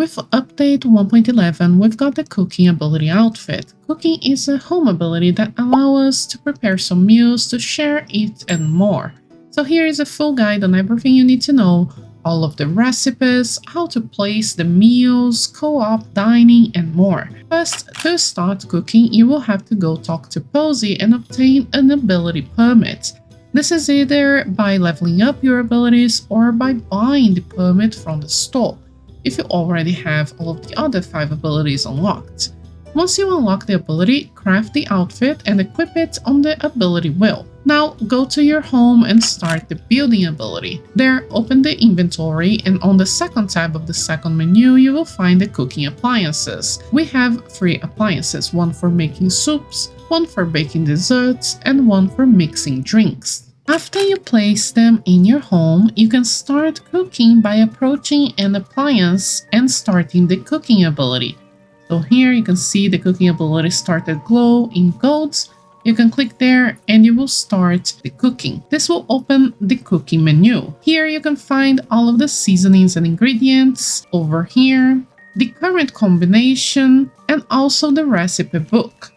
With update 1.11, we've got the cooking ability outfit. Cooking is a home ability that allows us to prepare some meals, to share, eat, and more. So here is a full guide on everything you need to know, all of the recipes, how to place the meals, co-op, dining, and more. First, to start cooking, you will have to go talk to Posy and obtain an ability permit. This is either by leveling up your abilities or by buying the permit from the store, if you already have all of the other 5 abilities unlocked. Once you unlock the ability, craft the outfit and equip it on the ability wheel. Now go to your home and start the building ability. There, open the inventory, and on the second tab of the second menu you will find the cooking appliances. We have 3 appliances, one for making soups, one for baking desserts, and one for mixing drinks. After you place them in your home, you can start cooking by approaching an appliance and starting the cooking ability. So here you can see the cooking ability started glow in golds. You can click there and you will start the cooking. This will open the cooking menu. Here you can find all of the seasonings and ingredients. Over here, the current combination, and also the recipe book.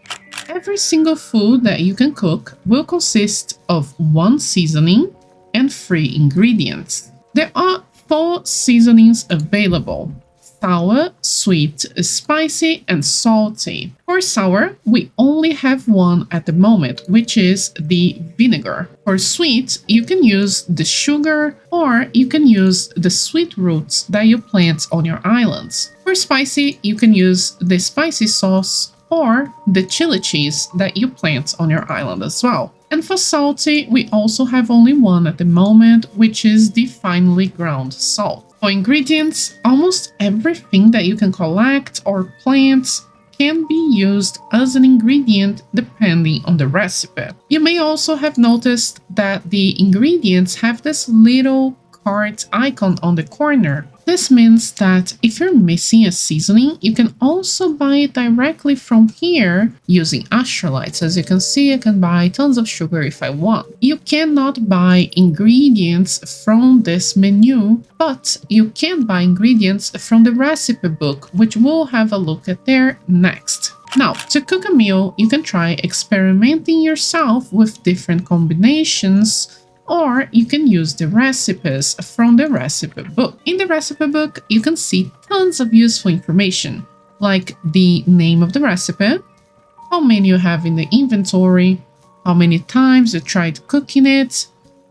Every single food that you can cook will consist of 1 seasoning and 3 ingredients. There are 4 seasonings available: sour, sweet, spicy, and salty. For sour, we only have one at the moment, which is the vinegar. For sweet, you can use the sugar or you can use the sweet roots that you plant on your islands. For spicy, you can use the spicy sauce or the chili cheese that you plant on your island as well. And for salty, we also have only one at the moment, which is the finely ground salt. For ingredients, almost everything that you can collect or plant can be used as an ingredient depending on the recipe. You may also have noticed that the ingredients have this little cart icon on the corner. This means that if you're missing a seasoning, you can also buy it directly from here using astrolites. As you can see, I can buy tons of sugar if I want. You cannot buy ingredients from this menu, but you can buy ingredients from the recipe book, which we'll have a look at there next. Now, to cook a meal, you can try experimenting yourself with different combinations, or you can use the recipes from the recipe book. In the recipe book, you can see tons of useful information, like the name of the recipe, how many you have in the inventory, how many times you tried cooking it,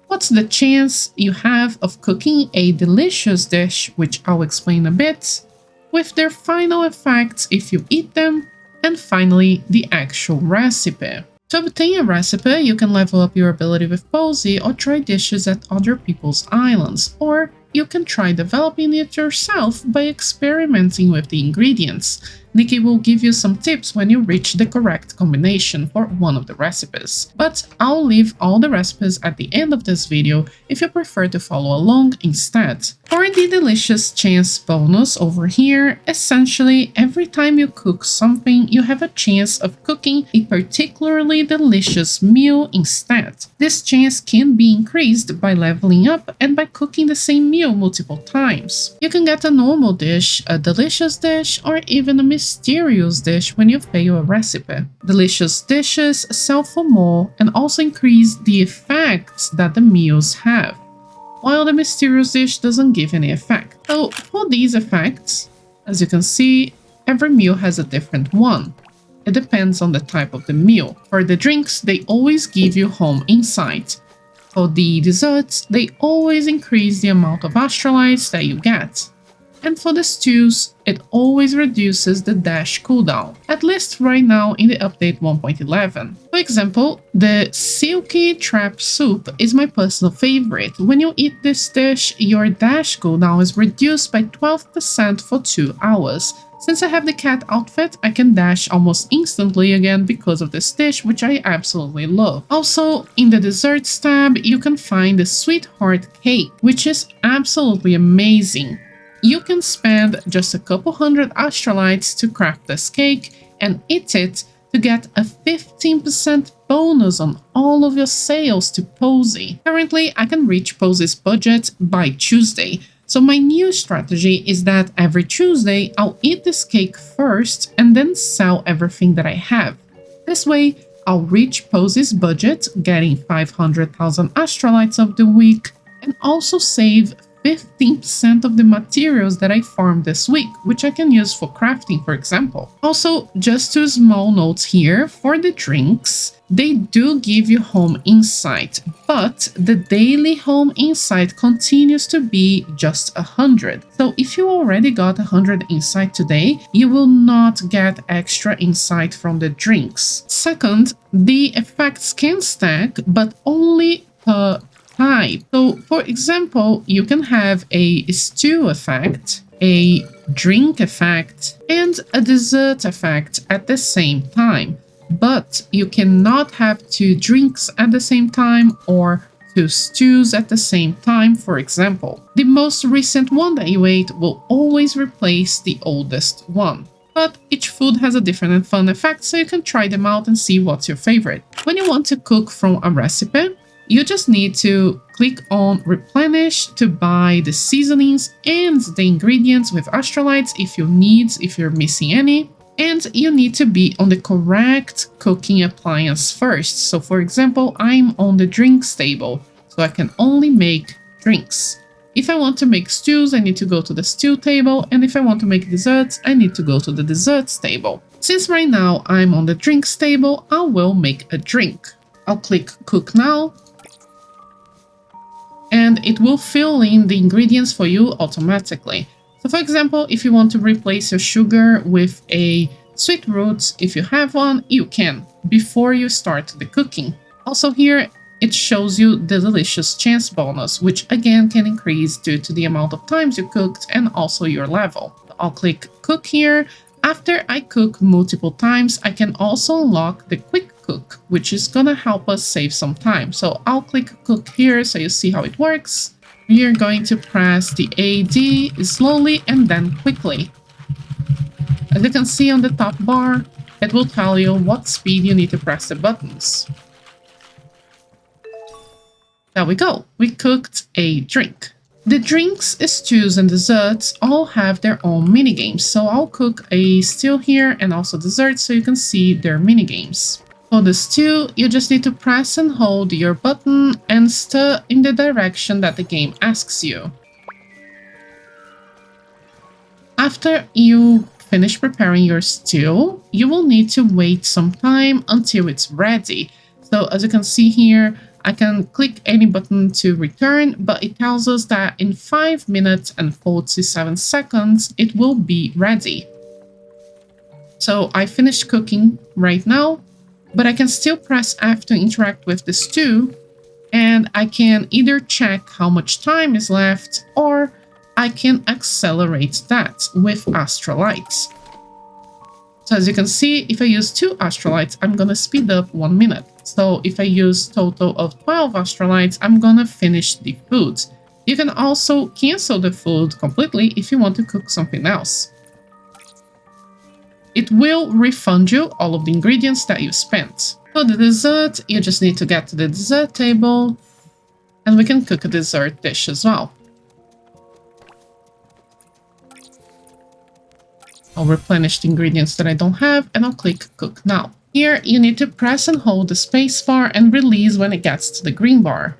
what's the chance you have of cooking a delicious dish, which I'll explain a bit, with their final effects if you eat them, and finally, the actual recipe. To obtain a recipe, you can level up your ability with Posy or try dishes at other people's islands, or you can try developing it yourself by experimenting with the ingredients. Nikki will give you some tips when you reach the correct combination for one of the recipes, but I'll leave all the recipes at the end of this video if you prefer to follow along instead. For the delicious chance bonus over here, essentially every time you cook something, you have a chance of cooking a particularly delicious meal instead. This chance can be increased by leveling up and by cooking the same meal multiple times. You can get a normal dish, a delicious dish, or even a mysterious dish when you fail a recipe. Delicious dishes sell for more and also increase the effects that the meals have, while the mysterious dish doesn't give any effect. So for these effects, as you can see, every meal has a different one. It depends on the type of the meal. For the drinks, they always give you home insight. For the desserts, they always increase the amount of astrolites that you get. And for the stews, it always reduces the dash cooldown, at least right now in the update 1.11. For example, the silky trap soup is my personal favorite. When you eat this dish, your dash cooldown is reduced by 12% for 2 hours. Since I have the cat outfit, I can dash almost instantly again because of this dish, which I absolutely love. Also, in the desserts tab, you can find the sweetheart cake, which is absolutely amazing. You can spend just a couple hundred astrolites to craft this cake and eat it to get a 15% bonus on all of your sales to Posy. Currently, I can reach Posy's budget by Tuesday, So my new strategy is that every Tuesday, I'll eat this cake first and then sell everything that I have. This way, I'll reach Posy's budget, getting 500,000 astrolites of the week, and also save 15% of the materials that I farmed this week, which I can use for crafting, for example. Also, just two small notes here, for the drinks, they do give you home insight, but the daily home insight continues to be just 100. So if you already got 100 insight today, you will not get extra insight from the drinks. Second, the effects can stack, but only per type. So for example, you can have a stew effect, a drink effect, and a dessert effect at the same time. But you cannot have two drinks at the same time or two stews at the same time, for example. The most recent one that you ate will always replace the oldest one. But each food has a different and fun effect, so you can try them out and see what's your favorite. When you want to cook from a recipe, you just need to click on replenish to buy the seasonings and the ingredients with astrolites if you're missing any. And you need to be on the correct cooking appliance first. So for example, I'm on the drinks table, so I can only make drinks. If I want to make stews, I need to go to the stew table, and if I want to make desserts, I need to go to the desserts table. Since right now I'm on the drinks table, I will make a drink. I'll click cook now, and it will fill in the ingredients for you automatically. So for example, if you want to replace your sugar with a sweet root, if you have one, you can, before you start the cooking. Also here, it shows you the delicious chance bonus, which again can increase due to the amount of times you cooked and also your level. I'll click cook here. After I cook multiple times, I can also unlock the quick cook, which is gonna help us save some time. So I'll click cook here so you see how it works. You're going to press the AD slowly and then quickly. As you can see on the top bar, it will tell you what speed you need to press the buttons. There we go, we cooked a drink. The drinks, stews, and desserts all have their own minigames, so I'll cook a stew here and also dessert so you can see their minigames. For the stew, you just need to press and hold your button and stir in the direction that the game asks you. After you finish preparing your stew, you will need to wait some time until it's ready. So as you can see here, I can click any button to return, but it tells us that in 5 minutes and 47 seconds, it will be ready. So I finished cooking right now, but I can still press F to interact with the stew, and I can either check how much time is left, or I can accelerate that with astrolites. So as you can see, if I use 2 astrolites, I'm gonna speed up 1 minute. So if I use total of 12 astrolites, I'm gonna finish the food. You can also cancel the food completely if you want to cook something else. It will refund you all of the ingredients that you spent. For the dessert, you just need to get to the dessert table, and we can cook a dessert dish as well. I'll replenish the ingredients that I don't have, and I'll click cook now. Here, you need to press and hold the space bar and release when it gets to the green bar.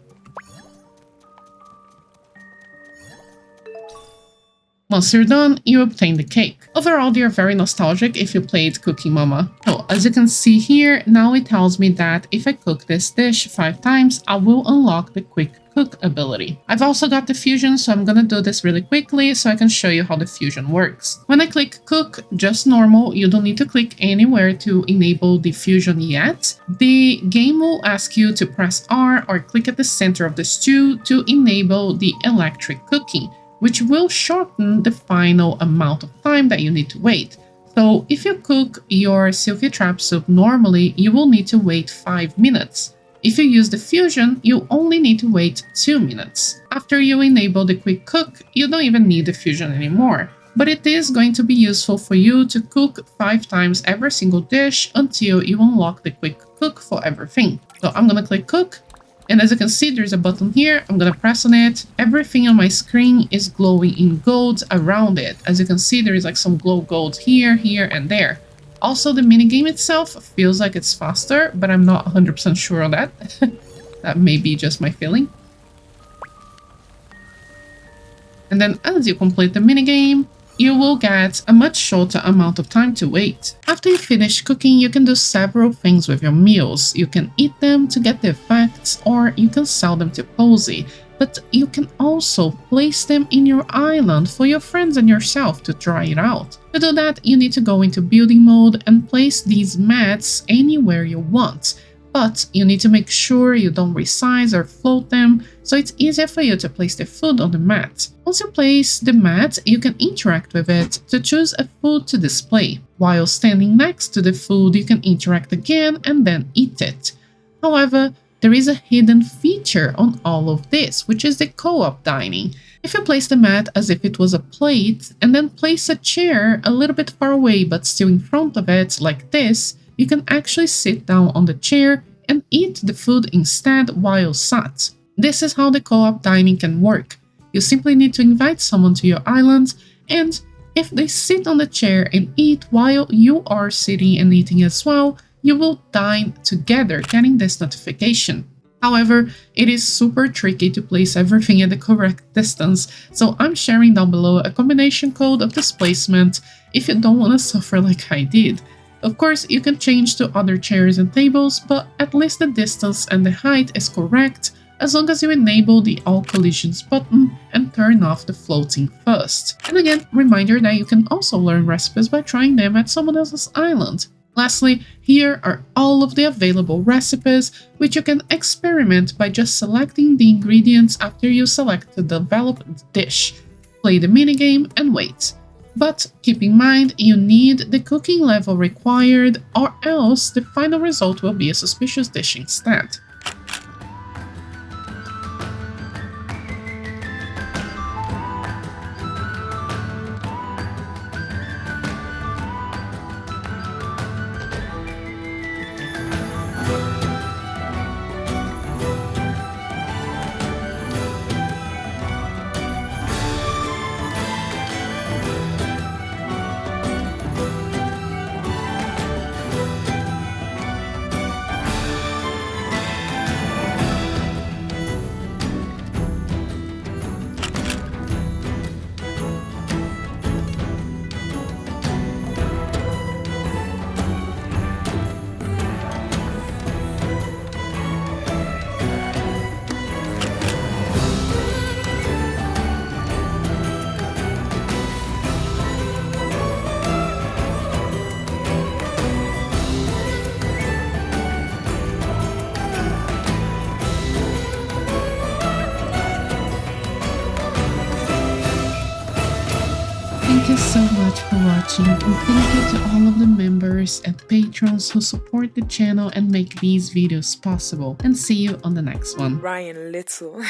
Once you're done, you obtain the cake. Overall, they are very nostalgic if you played Cookie Mama. So, as you can see here, now it tells me that if I cook this dish 5 times, I will unlock the quick cook ability. I've also got the fusion, so I'm gonna do this really quickly so I can show you how the fusion works. When I click cook, just normal, you don't need to click anywhere to enable the fusion yet. The game will ask you to press R or click at the center of the stew to enable the electric cooking, which will shorten the final amount of time that you need to wait. So if you cook your Silky Trap soup normally, you will need to wait 5 minutes. If you use the fusion, you only need to wait 2 minutes. After you enable the quick cook, you don't even need the fusion anymore. But it is going to be useful for you to cook 5 times every single dish until you unlock the quick cook for everything. So I'm gonna click cook, And as you can see, there's a button here. I'm gonna press on it. Everything on my screen is glowing in gold around it. As you can see, there is like some glow gold here, here, and there. Also, the minigame itself feels like it's faster, but I'm not 100% sure on that. That may be just my feeling. And then as you complete the minigame, you will get a much shorter amount of time to wait. After you finish cooking, you can do several things with your meals. You can eat them to get the effects, or you can sell them to Posy. But you can also place them in your island for your friends and yourself to try it out. To do that, you need to go into building mode and place these mats anywhere you want. But you need to make sure you don't resize or float them, so it's easier for you to place the food on the mat. Once you place the mat, you can interact with it to choose a food to display. While standing next to the food, you can interact again and then eat it. However, there is a hidden feature on all of this, which is the co-op dining. If you place the mat as if it was a plate, and then place a chair a little bit far away but still in front of it, like this, you can actually sit down on the chair and eat the food instead while sat. This is how the co-op dining can work. You simply need to invite someone to your island, and if they sit on the chair and eat while you are sitting and eating as well, you will dine together, getting this notification. However, it is super tricky to place everything at the correct distance, so I'm sharing down below a combination code of this placement if you don't want to suffer like I did. Of course, you can change to other chairs and tables, but at least the distance and the height is correct as long as you enable the all collisions button and turn off the floating first. And again, reminder that you can also learn recipes by trying them at someone else's island. Lastly, here are all of the available recipes, which you can experiment by just selecting the ingredients after you select the developed dish. Play the minigame and wait. But keep in mind, you need the cooking level required, or else the final result will be a suspicious dish instead. Thank you so much for watching, and thank you to all of the members and patrons who support the channel and make these videos possible. And see you on the next one. Ryan Little.